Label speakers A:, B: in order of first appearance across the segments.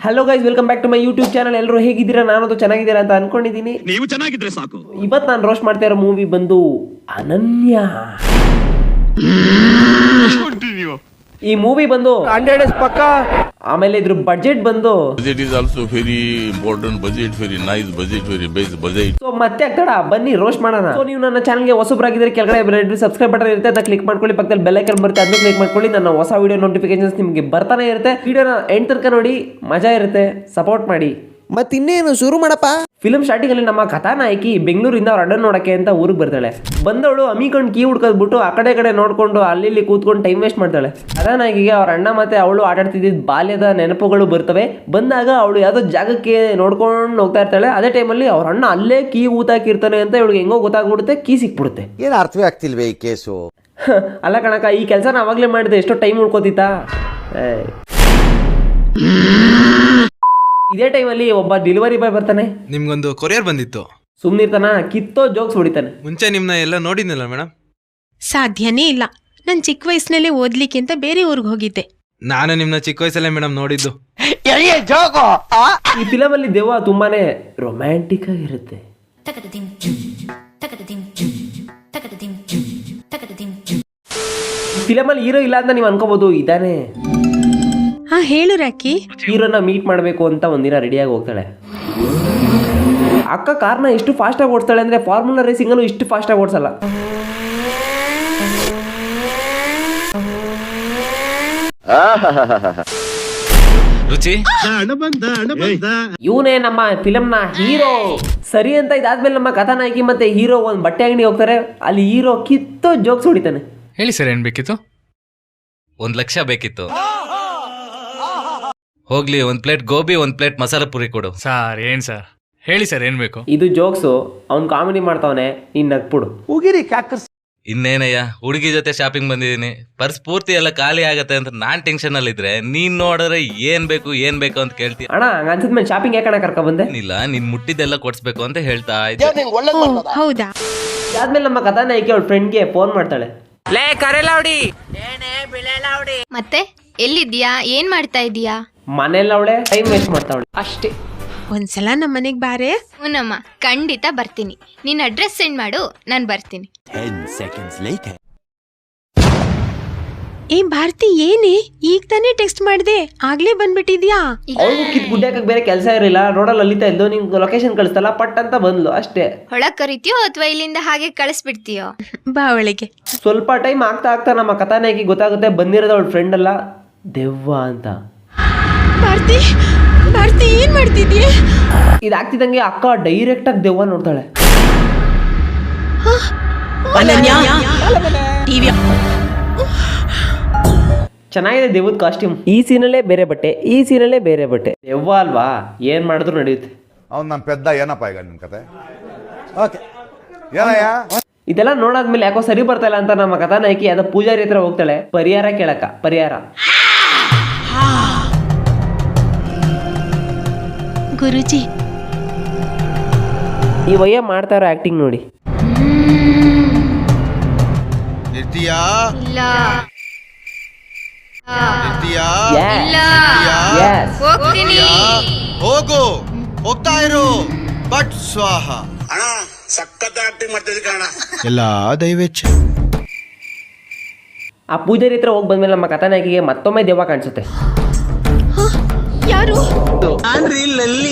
A: Hello guys, welcome back to my YouTube channel. ಎಲ್ಲರೂ ಹೇಗಿದ್ದೀರಾ? ನಾನದು ಚೆನ್ನಾಗಿದ್ದೀರಾ ಅಂತ ಅನ್ಕೊಂಡಿದ್ದೀನಿ.
B: ನೀವು ಚೆನ್ನಾಗಿದ್ರೆ ಸಾಕು.
A: ಇವತ್ತು ನಾನು ರೋಸ್ಟ್ ಮಾಡ್ತಾ ಇರೋ ಮೂವಿ ಬಂದು ಅನನ್ಯ. ಈ ಮೂವಿ ಬಂದು 100 days ಪಕ್ಕ. ಆಮೇಲೆ ಇದ್ರ ಬಜೆಟ್ ಬಂದು
C: budget is also very important budget, very nice budget, very base budget.
A: So ಮತ್ತೆ ಆಗ್ತಾಡ ಬನ್ನಿ ರೋಸ್ಟ್ ಮಾಡೋಣ. ಸೊ ನೀವು ನನ್ನ ಚಾನಲ್ಗೆ ಹೊಸಬ್ರಾಗಿದ್ರೆ ಕೆಳಗಡೆ ಸಬ್ಸ್ಕ್ರೈಬ್ ಬಟನ್ ಇರುತ್ತೆ, ಅದನ್ನ ಕ್ಲಿಕ್ ಮಾಡ್ಕೊಳ್ಳಿ. ಪಕ್ಕದಲ್ಲಿ ಬೆಲ್ ಐಕಾನ್ ಬರುತ್ತೆ, ಅದನ್ನ ಕ್ಲಿಕ್ ಮಾಡ್ಕೊಳ್ಳಿ. ನನ್ನ ಹೊಸ ವಿಡಿಯೋ ನೋಟಿಫಿಕೇಶನ್ಸ್ ನಿಮಗೆ ಬರ್ತಾನೆ ಇರುತ್ತೆ. ವಿಡಿಯೋನ ಎಂಡ್ ತನಕ ನೋಡಿ, ಮಜಾ ಇರುತ್ತೆ, ಸಪೋರ್ಟ್ ಮಾಡಿ.
D: ಮತ್ತಿನ್ನೇನು ಶುರು ಮಾಡಪ್ಪ.
A: ಫಿಲ್ಮ್ ಸ್ಟಾರ್ಟಿಂಗ್ ಅಲ್ಲಿ ನಮ್ಮ ಕಥಾನಾಯಕಿ ಬೆಂಗಳೂರಿಂದ ಅವ್ರ ಅಣ್ಣನ್ ನೋಡಕ್ಕೆ ಅಂತ ಊರಿಗೆ ಬರ್ತಾಳೆ. ಬಂದವಳು ಅಮಿಕೊಂಡು ಕೀ ಹುಡ್ಕೋದ್ಬಿಟ್ಟು ಆ ಕಡೆ ನೋಡ್ಕೊಂಡು ಅಲ್ಲಿ ಕೂತ್ಕೊಂಡು ಟೈಮ್ ವೇಸ್ಟ್ ಮಾಡ್ತಾಳೆ. ಕಥಾನಾಯಕಿಗೆ ಅವ್ರ ಅಣ್ಣ ಮತ್ತೆ ಅವಳು ಆಟಾಡ್ತಿದ್ದ ಬಾಲ್ಯದ ನೆನಪುಗಳು ಬರ್ತವೆ. ಬಂದಾಗ ಅವಳು ಯಾವುದೋ ಜಾಗಕ್ಕೆ ನೋಡ್ಕೊಂಡು ಹೋಗ್ತಾ ಇರ್ತಾಳೆ. ಅದೇ ಟೈಮಲ್ಲಿ ಅವ್ರ ಅಣ್ಣ ಅಲ್ಲೇ ಕೀ ಊತಾಕಿರ್ತಾನೆ ಅಂತ ಇವಳಿಗೆ ಹೆಂಗೋ ಗೊತ್ತಾಗ್ಬಿಡುತ್ತೆ, ಕೀ ಸಿಕ್ಬಿಡುತ್ತೆ.
D: ಏನು ಅರ್ಥವೇ ಆಗ್ತಿಲ್ವೇ ಈ ಕೇಸು?
A: ಅಲ್ಲ ಕಣಕ, ಈ ಕೆಲಸ ಅವಾಗಲೇ ಮಾಡಿದೆ, ಎಷ್ಟೋ ಟೈಮ್ ಉಳ್ಕೋತಿತ್ತಾ. ಇದೇ ಟೈಮಲ್ಲಿ ಒಬ್ಬ ಡೆಲಿವರಿ ಬಾಯ್ ಬರ್ತಾನೆ.
E: ನಿಮ್ಗೊಂದು ಕೊರಿಯರ್ ಬಂದಿತ್ತು.
A: ಸುಮ್ನಿರ್ತಾನ, ಕಿತ್ತೋ ಜೋಕ್ಸ್ ಹೊಡಿತಾನೆ.
E: ಮುಂಚೆ ನಿಮ್ನ ಎಲ್ಲ ನೋಡಿದ್ನಲ್ಲ ಮೇಡಮ್.
F: ಸಾಧ್ಯನೇ ಇಲ್ಲ. ನಾನು ಚಿಕ್ಕ ವಯಸ್ಸಿನಲ್ಲೇ ಓದ್ಲಿಕ್ಕೆ ಅಂತ ಬೇರೆ ಊರಿಗೆ ಹೋಗಿದ್ದೆ.
E: ನಾನು ನಿಮ್ನ ಚಿಕ್ಕ ವಯಸ್ಸಲ್ಲೇ ಮೇಡಮ್ ನೋಡಿದ್ದು.
A: ಈ ಫಿಲಮ್ ಅಲ್ಲಿ ದೆವ್ವ ತುಂಬಾನೇ ರೊಮ್ಯಾಂಟಿಕ್ ಆಗಿರುತ್ತೆ. ಫಿಲಮ್ ಅಲ್ಲಿ ಹೀರೋ ಇಲ್ಲ ಅಂತ ನೀವು ಅನ್ಕೋಬಹುದು, ಇದಾನೆ.
F: ಹಾ, ಹೇಳು ರಾಕಿ.
A: ಹೀರೋನ ಮೀಟ್ ಮಾಡಬೇಕು ಅಂತ ಒಂದಿನ ರೆಡಿಯಾಗಿ ಹೋಗ್ತಾಳೆ. ಅಕ್ಕ ಕಾರ್ನ ಎಷ್ಟು ಫಾಸ್ಟಾಗಿ ಓಡಿಸ್ತಾಳೆ ಅಂದ್ರೆ ಫಾರ್ಮುಲಾ ರೇಸಿಂಗ್ ಅಲ್ಲೂ ಇಷ್ಟು ಫಾಸ್ಟಾಗಿ ಓಡಿಸಲ್ಲ.
E: ರುಚಿ
A: ಇವನೇ ನಮ್ಮ ಫಿಲಮ್ ನ ಹೀರೋ. ಸರಿ ಅಂತ ಇದಾದ್ಮೇಲೆ ನಮ್ಮ ಕಥಾನಾಯಕಿ ಮತ್ತೆ ಹೀರೋ ಒಂದು ಬಟ್ಟೆ ಅಂಗಡಿ ಹೋಗ್ತಾರೆ. ಅಲ್ಲಿ ಹೀರೋ ಕಿತ್ತೋ ಜೋಕ್ಸ್ ಹೊಡಿತಾನೆ.
G: ಹೇಳಿ ಸರ್, ಏನ್ ಬೇಕಿತ್ತು?
H: 1 ಲಕ್ಷ ಬೇಕಿತ್ತು. ಹೋಗ್ಲಿ, 1 ಪ್ಲೇಟ್ ಗೋಬಿ, 1 ಪ್ಲೇಟ್ ಮಸಾಲ ಪುರಿ ಕೊಡು.
G: ಸರ್ ಏನ್ ಸರ್, ಹೇಳಿ ಸರ್, ಏನ್ ಬೇಕು?
A: ಇದು ಜೋಕ್ಸು, ಅವ್ನು ಕಾಮಿಡಿ ಮಾಡ್ತಾವನೆ, ನೀನ್ ನಗ್ಬಿಡು.
H: ಇನ್ನೇನಯ್ಯ, ಹುಡುಗಿ ಜೊತೆ ಶಾಪಿಂಗ್ ಬಂದಿದ್ದೀನಿ, ಪರ್ಸ್ ಪೂರ್ತಿ ಎಲ್ಲ ಖಾಲಿ ಆಗತ್ತೆ ಅಂತ ನಾನ್ ಟೆನ್ಷನ್ ಅಲ್ಲಿ ಇದ್ರೆ ನೀನ್ ನೋಡಿದ್ರೆ ಏನ್ ಬೇಕು ಅಂತ ಕೇಳ್ತೀಯ.
A: ಅಣ್ಣ, ಹಂಗ ಅನ್ಸಿದ್ಮೇಲೆ ಶಾಪಿಂಗ್ ಯಾಕಣ್ಣ ಕರ್ಕ ಬಂದೆ?
H: ಇಲ್ಲ, ನೀನ್ ಮುಟ್ಟಿದ್ದೆಲ್ಲ ಕೊಡ್ಸ್ಬೇಕು ಅಂತ ಹೇಳ್ತಾ ಇದ್ದೆ.
F: ಹೌದಾ?
A: ಅದಾದ್ಮೇಲೆ ನಮ್ಮ ಕಥಾನಾಯಕಿ ಅವಳ ಫ್ರೆಂಡ್ಗೆ ಫೋನ್ ಮಾಡ್ತಾಳೆ.
I: ಮತ್ತೆ ಎಲ್ಲಿದ್ಯಾ? ಏನ್ ಮಾಡ್ತಾ ಇದೀಯಾ?
A: ಮನೇಲಿ ಅವಳೆ ಟೈಮ್ ವೇಸ್ಟ್ ಮಾಡ್ತಾವಳೆ ಅಷ್ಟೇ.
F: ಒಂದ್ಸಲ ನಮ್ಮ ಮನೆಗ್ ಬಾರೆ.
I: ಹೂನಮ್ಮ, ಖಂಡಿತ ಬರ್ತೀನಿ. ನಿನ್ನ ಅಡ್ರೆಸ್ ಸೆಂಡ್ ಮಾಡು, ನಾನು ಬರ್ತೀನಿ.
F: ಏ ಭಾರತಿ, ಏನೇ ಈಗ ತಾನೇ ಟೆಕ್ಸ್ಟ್ ಮಾಡಿದೆ, ಆಗ್ಲೇ ಬಂದ್ಬಿಟ್ಟಿದ್ಯಾ?
A: ಅವ್ಳಿಗೂ ಕಿತ್ ಗುಡ್ಡಕ್ಕೆ ಬೇರೆ ಕೆಲಸ ಇರಲಿಲ್ಲ. ರೋಡಲ್ಲಿ ಅಲ್ಲಿತಾ ಇದ್ದು ನಿಂಗೆ ಲೊಕೇಶನ್ ಕಳಿಸ್ತಲ್ಲ, ಪಟ್ ಅಂತ ಬಂದ್ಲು ಅಷ್ಟೇ.
I: ಹೊಳಗ್ ಕರಿತೀಯೋ ಅಥವಾ ಇಲ್ಲಿಂದ ಹಾಗೆ ಕಳಿಸ್ಬಿಡ್ತೀಯೋ?
F: ಬಾ ಒಳಗೆ.
A: ಸ್ವಲ್ಪ ಟೈಮ್ ಆಗ್ತಾ ನಮ್ಮ ಕಥಾನಾಯಕಿ ಗೊತ್ತಾಗುತ್ತೆ ಬಂದಿರೋದು ಅವಳ ಫ್ರೆಂಡ್ ಅಲ್ಲ, ದೆವ್ವ ಅಂತ.
F: ಭಾರತಿ ಏನ್ ಮಾಡ್ತಿದ್ಯೆ?
A: ಇದಾಗ್ತಿದ್ದಂಗೆ ಅಕ್ಕ ಡೈರೆಕ್ಟ್ ಆಗಿ ದೆವ್ವ ನೋಡ್ತಾಳೆ. ಚೆನ್ನಾಗಿದೆ ದೆವ್ವದ ಕಾಸ್ಟ್ಯೂಮ್. ಈ ಸೀನಲ್ಲೇ ಬೇರೆ ಬಟ್ಟೆ, ಈ ಸೀನಲ್ಲೇ ಬೇರೆ ಬಟ್ಟೆ. ದೆವ್ವ ಅಲ್ವಾ, ಏನ್ ಮಾಡಿದ್ರು ನಡೆಯುತ್ತೆ.
J: ಅವ್ನು ನನ್ನ ಪೆದ್ದ. ಏನಪ್ಪ ಈಗ ನಿನ್ನ ಕತೆ? ಓಕೆ, ಏನಯ್ಯ?
A: ಇದೆಲ್ಲ ನೋಡಾದ್ಮೇಲೆ ಯಾಕೋ ಸರಿ ಬರ್ತಾ ಇಲ್ಲ ಅಂತ ನಮ್ಮ ಕಥಾನಾಯಕಿ ಅದ ಪೂಜಾರಿ ಹತ್ರ ಹೋಗ್ತಾಳೆ ಪರಿಹಾರ ಕೇಳಕ್ಕ. ಪರಿಹಾರ
F: ಗುರುಜಿ,
A: ಈ ವಯ್ಯ ಮಾಡ್ತಾ ಇರೋ ಆಕ್ಟಿಂಗ್ ನೋಡಿ.
I: ಇಲ್ಲ
A: Yes.
I: ಇಲ್ಲ,
A: Yes.
I: ಹೋಗ್ತೀನಿ.
E: ಹೋಗು, ಹೋಗ್ತಾ ಇರು, ಬಟ್ ಸ್ವಾಹ. ಎಲ್ಲ ದೈವೇಚ್ಛೆ.
A: ಆ ಪೂಜಾರಿ ಹತ್ರ ಹೋಗಿ ಬಂದ್ಮೇಲೆ ನಮ್ಮ ಕಥಾನಾಯಕಿಗೆ ಮತ್ತೊಮ್ಮೆ ದೆವ್ವ ಕಾಣಿಸುತ್ತೆ.
F: ಯಾರು?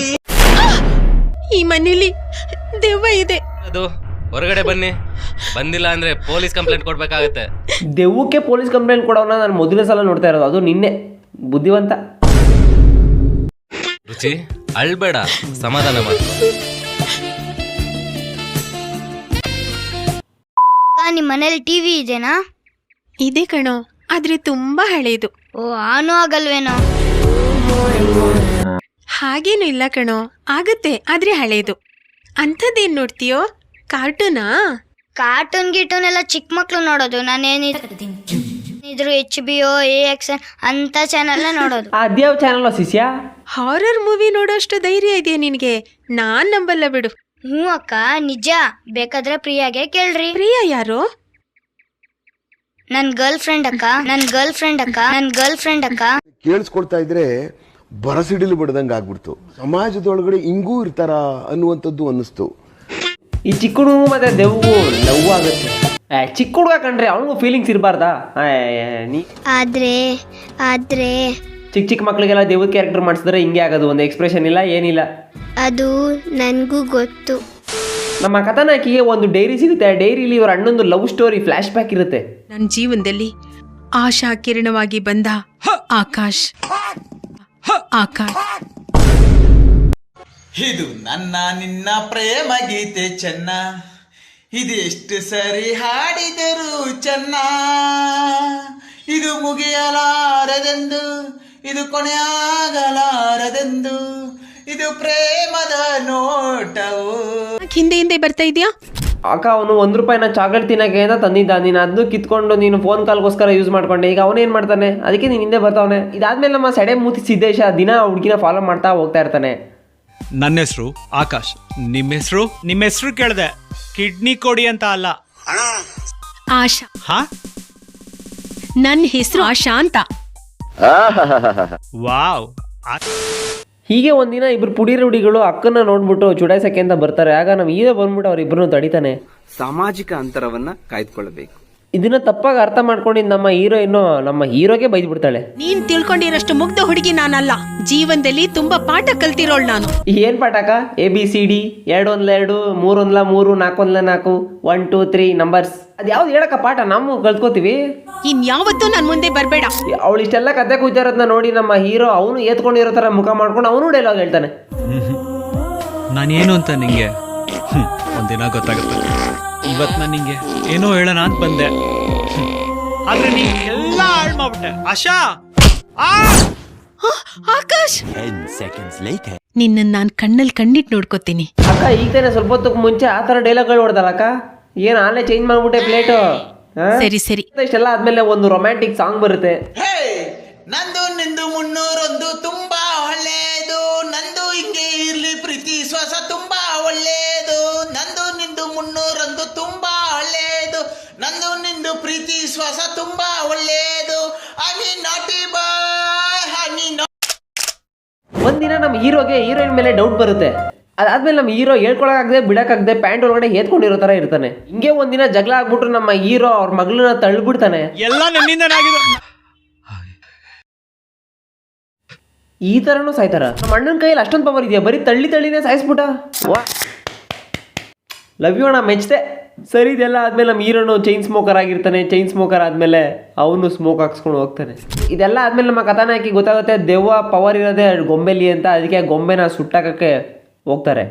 F: ಈ ಮನೇಲಿ ದೆವ್ವ ಇದೆ.
H: ಅದು ಹೊರಗಡೆ ಬನ್ನಿ, ಬಂದಿಲ್ಲ ಅಂದ್ರೆ ಪೊಲೀಸ್ ಕಂಪ್ಲೇಂಟ್ ಕೊಡ್ಬೇಕಾಗತ್ತೆ.
A: ದೆವ್ವಕ್ಕೆ ಪೊಲೀಸ್ ಕಂಪ್ಲೇಂಟ್ ಕೊಡೋನ ನಾನು ಮೊದಲನೇ ಸಲ ನೋಡ್ತಾ ಇರೋದು, ಅದು ನಿನ್ನೆ. ಬುದ್ಧಿವಂತ.
H: ರುಚಿ, ಅಳ್ಬೇಡ, ಸಮಾಧಾನ ಮಾಡು.
I: ನಿಮ್ ಮನೇಲಿ ಟಿವಿ ಇದೆನಾ?
F: ಇದೆ ಕಣೋ, ಆದ್ರೆ ತುಂಬಾ ಹಳೇದು.
I: ಓ, ಆನು ಆಗಲ್ವೇನೋ?
F: ಹಾಗೇನು ಇಲ್ಲ ಕಣೋ, ಆಗತ್ತೆ, ಆದ್ರೆ ಹಳೇದು. ಅಂಥದ್ದೇನ್ ನೋಡ್ತೀಯೋ? ಕಾರ್ಟೂನಾ?
I: ಕಾರ್ಟೂನ್ ಗೀಟೂನ್ ಎಲ್ಲ ಚಿಕ್ಕ ಮಕ್ಳು ನೋಡೋದು. ನಾನೇನಿದ್ರು HBO, AXN ಅಂತ ಚಾನೆಲ್ ನೋಡೋದು.
A: ಅದ್ಯಾವ ಚಾನಲ್ ಶಿಷ್ಯ?
F: ಹಾರರ್ ಮೂವಿ ನೋಡೋಷ್ಟು ಧೈರ್ಯ ಇದೆಯಾ ನಿನಗೆ? ನಾನ್ ನಂಬಲ್ಲ ಬಿಡು.
I: ಹ್ಞೂ ಅಕ್ಕ, ನಿಜ. ಬೇಕಾದ್ರೆ ಪ್ರಿಯಾಗೆ ಕೇಳ್ರಿ.
F: ಪ್ರಿಯಾ ಯಾರು?
I: ನನ್ ಗರ್ಲ್ ಫ್ರೆಂಡ್ ಅಕ್ಕ.
J: ಕೇಳಿಸ್ಕೊಳ್ತಾ ಇದ್ರೆ
B: ಬರಸಿಡಿಲು ಬಡ್ದಂಗೆ ಆಗ್ಬಿಡ್ತು. ಸಮಾಜದೊಳಗಡೆ ಹಿಂಗೂ ಇರ್ತಾರ ಅನ್ನುವಂಥದ್ದು ಅನ್ನಿಸ್ತು.
A: ಈ ಚಿಕ್ಕ ಹುಡುಗ ಮತ್ತೆ ದೆವ್ಗೂ ಲವ್ ಆಗುತ್ತೆ. ಚಿಕ್ಕ ಹುಡುಗ ಕಂಡ್ರೆ ಅವನಿಗೂ ಫೀಲಿಂಗ್ಸ್ ಇರಬಾರ್ದಾ? ನೀ
I: ಆದ್ರೆ
A: ಚಿಕ್ಕ ಚಿಕ್ಕ ಮಕ್ಳಿಗೆಲ್ಲ ದೆವ್ವದ ಕ್ಯಾರೆಕ್ಟರ್ ಮಾಡಿಸಿದ್ರೆ ಹಿಂಗೆ ಆಗೋದು, ಒಂದು ಎಕ್ಸ್ಪ್ರೆಷನ್ ಇಲ್ಲ ಏನಿಲ್ಲ.
I: ಅದು ನನಗೂ ಗೊತ್ತು.
A: ನಮ್ಮ ಕಥಾನಾಯಕಿಗೆ ಒಂದು ಡೈರಿ ಸಿಗುತ್ತೆ. ಆ ಡೈರಿಲಿ ಇವ್ರ ಅಣ್ಣಂದು ಲವ್ ಸ್ಟೋರಿ ಫ್ಲಾಶ್ ಬ್ಯಾಕ್ ಇರುತ್ತೆ.
F: ನನ್ನ ಜೀವನದಲ್ಲಿ ಆಶಾ ಕಿರಣವಾಗಿ ಬಂದ ಆಕಾಶ್.
E: ಇದು ನನ್ನ ನಿನ್ನ ಪ್ರೇಮ ಗೀತೆ ಚೆನ್ನ, ಇದೆಷ್ಟು ಸರಿ ಹಾಡಿದರು ಚೆನ್ನ, ಇದು ಮುಗಿಯಲಾರದೆಂದು, ಇದು ಕೊನೆಯಾಗಲಾರದೆಂದು, ಇದು ಪ್ರೇಮದ ನೋಟವು.
F: ಹಿಂದೆ ಬರ್ತಾ ಇದೆಯಾ?
A: ಅಕ್ಕ ಅವನು 1 ರೂಪಾಯಿನ ಚಾಕ್ಲೇಟ್ ತಿನ್ನಕ್ಕೆ ಅಂತ ತಂದಿದ್ದ. ನೀನು ಅದನ್ನು ಕಿತ್ಕೊಂಡು ನೀನು ಫೋನ್ ಕಾಲ್ಗೋಸ್ಕರ ಯೂಸ್ ಮಾಡ್ಕೊಂಡೆ. ಈಗ ಅವನೇನು ಮಾಡ್ತಾನೆ? ಅದಕ್ಕೆ ನೀನು ಹಿಂದೆ ಬರ್ತಾವನೆ. ಇದಾದ್ಮೇಲೆ ನಮ್ಮ ಸಡೆ ಮೂತಿ ಸಿದ್ದೇಶ ದಿನ ಹುಡುಗಿನ ಫಾಲೋ ಮಾಡ್ತಾ ಹೋಗ್ತಾ ಇರ್ತಾನೆ.
K: ನನ್ನ ಹೆಸರು ಆಕಾಶ್. ನಿಮ್ಮ ಹೆಸರು ಕೇಳಿದೆ. ಕಿಡ್ನಿ ಕೊಡಿ ಅಂತ ಅಲ್ಲ.
F: ಆಶಾ.
K: ಹಾ,
F: ನನ್ನ ಹೆಸರು ಆಶಾ ಅಂತ.
K: ವಾವ್.
A: ಹೀಗೆ ಒಂದಿನ ಇಬ್ರು ಪುಡಿ ರೂಢಿಗಳು ಅಕ್ಕನ ನೋಡ್ಬಿಟ್ಟು ಚುಡಾಯಿಸಕ್ಕೆ ಅಂತ ಬರ್ತಾರೆ. ಆಗ ನಮ್ಮ ಹೀರೋ ಬಂದ್ಬಿಟ್ಟು ಅವ್ರಿಬ್ರು ತಡಿತಾನೆ.
L: ಸಾಮಾಜಿಕ ಅಂತರವನ್ನ ಕಾಯ್ದುಕೊಳ್ಳಬೇಕು.
A: ಇದನ್ನ ತಪ್ಪಾಗಿ ಅರ್ಥ ಮಾಡ್ಕೊಂಡಿದ್ದು ನಮ್ಮ ಹೀರೋಯಿನ್ನು ನಮ್ಮ ಹೀರೋಗೆ ಬೈದು ಬಿಡ್ತಾಳೆ.
F: ನೀನ್ ತಿಳ್ಕೊಂಡಿರೋಷ್ಟು ಮುಗ್ಧ ಹುಡುಗಿ ನಾನಲ್ಲ. ಜೀವನದಲ್ಲಿ ತುಂಬಾ ಪಾಠ ಕಲ್ತಿರೋಳು ನಾನು.
A: ಏನ್ ಪಾಠಕ? ABCD 2 1 2 3 1 3 4 1 4 1 2 3 numbers. ಅದ್ ಯಾವ್ದು ಹೇಳಕ್ಕ ಪಾಠ? ನಾವು ಕಲ್ತ್ಕೋತೀವಿ.
F: ಇನ್ಯಾವತ್ತೂ ನನ್ ಮುಂದೆ ಬರ್ಬೇಡ.
A: ಅವಳು ಇಷ್ಟೆಲ್ಲ ಕತೆ ಕೂತಿರೋದನ್ನ ನೋಡಿ ನಮ್ಮ ಹೀರೋ ಅವನು ಏತ್ಕೊಂಡಿರೋ ತರ ಮುಖ ಮಾಡ್ಕೊಂಡು ಅವನು ಡೈಲಾಗ್ ಹೇಳ್ತಾನೆ.
K: ನಾನೇನು ಅಂತ ನಿಂಗೆ ಒಂದಿನ ಗೊತ್ತಾಗುತ್ತೆ. ಇವತ್ತು ನಾನು ನಿಂಗೆ ಏನೋ ಹೇಳೋಣ ಅಂತ ಬಂದೆ, ಆದ್ರೆ ನೀ ಎಲ್ಲ ಹಾಳು ಮಾಡ್ಬಿಟ್ಟೆ. ಆಶಾ,
F: ಆಕಾಶ್, ನಿನ್ನ ನಾನ್ ಕಣ್ಣಲ್ಲಿ ಕಣ್ಣಿಟ್ಟು ನೋಡ್ಕೋತೀನಿ.
A: ಅಕ್ಕ ಈಗ ತಾನೆ ಸ್ವಲ್ಪ ಹೊತ್ತಕ್ಕೆ ಮುಂಚೆ ಆ ತರ ಡೈಲಾಗ್ಗಳು ಹೊಡೆದಲ್ಲ ಅಕ್ಕ. ಏನ್ ಆನ್ಲೈ ಚೇಂಜ್ ಮಾಡ್ಬಿಟ್ಟೆ ಪ್ಲೇಟು?
F: ಸರಿ
A: ಇಷ್ಟೆಲ್ಲ ಆದ್ಮೇಲೆ ಒಂದು ರೊಮ್ಯಾಂಟಿಕ್ ಸಾಂಗ್ ಬರುತ್ತೆ.
E: ನಂದು ನಿಂದು 301 ತುಂಬಾ ಒಳ್ಳೇದು, ನಂದು ಹಿಂಗೆ ಇರ್ಲಿ ಪ್ರೀತಿ ಶ್ವಾಸ ತುಂಬಾ ಒಳ್ಳೇದು, ನಂದು ನಿಂದು 301 ತುಂಬಾ ಒಳ್ಳೇದು, ನಂದು ನಿಂದು ಪ್ರೀತಿ ಶ್ವಾಸ ತುಂಬಾ ಒಳ್ಳೇದು.
A: ಒಂದಿನ ನಮ್ಮ ಹೀರೋಗೆ ಹೀರೋಯಿನ್ ಮೇಲೆ ಡೌಟ್ ಬರುತ್ತೆ. ಅದಾದ್ಮೇಲೆ ನಮ್ಮ ಹೀರೋ ಹೇಳ್ಕೊಳಕಾಗದೆ ಬಿಡಕ್ಕಾಗದೆ ಪ್ಯಾಂಟ್ ಒಳಗಡೆ ಏತ್ಕೊಂಡಿರೋ ತರ ಇರ್ತಾನೆ. ಹಿಂಗೆ ಒಂದಿನ ಜಗಳ ಆಗ್ಬಿಟ್ಟು ನಮ್ಮ ಹೀರೋ ಅವ್ರ ಮಗಳನ್ನ ತಳ್ಳಿಬಿಡ್ತಾನೆ.
K: ಎಲ್ಲ ನನ್ನಿಂದ ಆಗಿದೆ.
A: ಈ ತರನು ಸಾಯ್ತಾರ? ನಮ್ಮ ಅಣ್ಣನ ಕೈಯಲ್ಲಿ ಅಷ್ಟೊಂದು ಪವರ್ ಇದೆಯಾ? ಬರೀ ತಳ್ಳಿನೇ ಸಾಯಿಸ್ಬಿಟ್ಟ. ಲವ್ ಯು ಅಣ್ಣ, ಮೆಚ್ಚತೆ. ಸರಿ, ಇದೆಲ್ಲ ಆದ್ಮೇಲೆ ನಮ್ಮ ಹೀರೋನು ಚೈನ್ ಸ್ಮೋಕರ್ ಆಗಿರ್ತಾನೆ. ಚೈನ್ ಸ್ಮೋಕರ್ ಆದ್ಮೇಲೆ ಅವನು ಸ್ಮೋಕ್ ಹಾಕ್ಸ್ಕೊಂಡು ಹೋಗ್ತಾನೆ. ಇದೆಲ್ಲ ಆದ್ಮೇಲೆ ನಮ್ಮ ಕಥಾನಾಯಕಿ ಗೊತ್ತಾಗುತ್ತೆ ದೆವ್ವ ಪವರ್ ಇರೋದೇ ಗೊಂಬೆಲಿ ಅಂತ. ಅದಕ್ಕೆ ಗೊಂಬೆನ ಸುಟ್ಟಾಕಕ್ಕೆ ಹೋಗ್ತಾರೆ.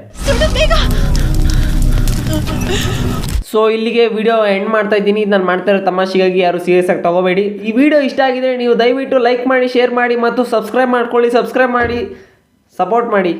A: ಸೊ ಇಲ್ಲಿಗೆ ವಿಡಿಯೋ ಎಂಡ್ ಮಾಡ್ತಾ ಇದ್ದೀನಿ. ನಾನು ಮಾಡ್ತಾ ಇರೋ ತಮಾಷೆಗಾಗಿ ಯಾರು ಸೀರಿಯಸ್ ಆಗಿ ತಗೋಬೇಡಿ. ಈ ವಿಡಿಯೋ ಇಷ್ಟ ಆಗಿದೆ ನೀವು ದಯವಿಟ್ಟು ಲೈಕ್ ಮಾಡಿ, ಶೇರ್ ಮಾಡಿ ಮತ್ತು ಸಬ್ಸ್ಕ್ರೈಬ್ ಮಾಡ್ಕೊಳ್ಳಿ. ಸಬ್ಸ್ಕ್ರೈಬ್ ಮಾಡಿ, ಸಪೋರ್ಟ್ ಮಾಡಿ.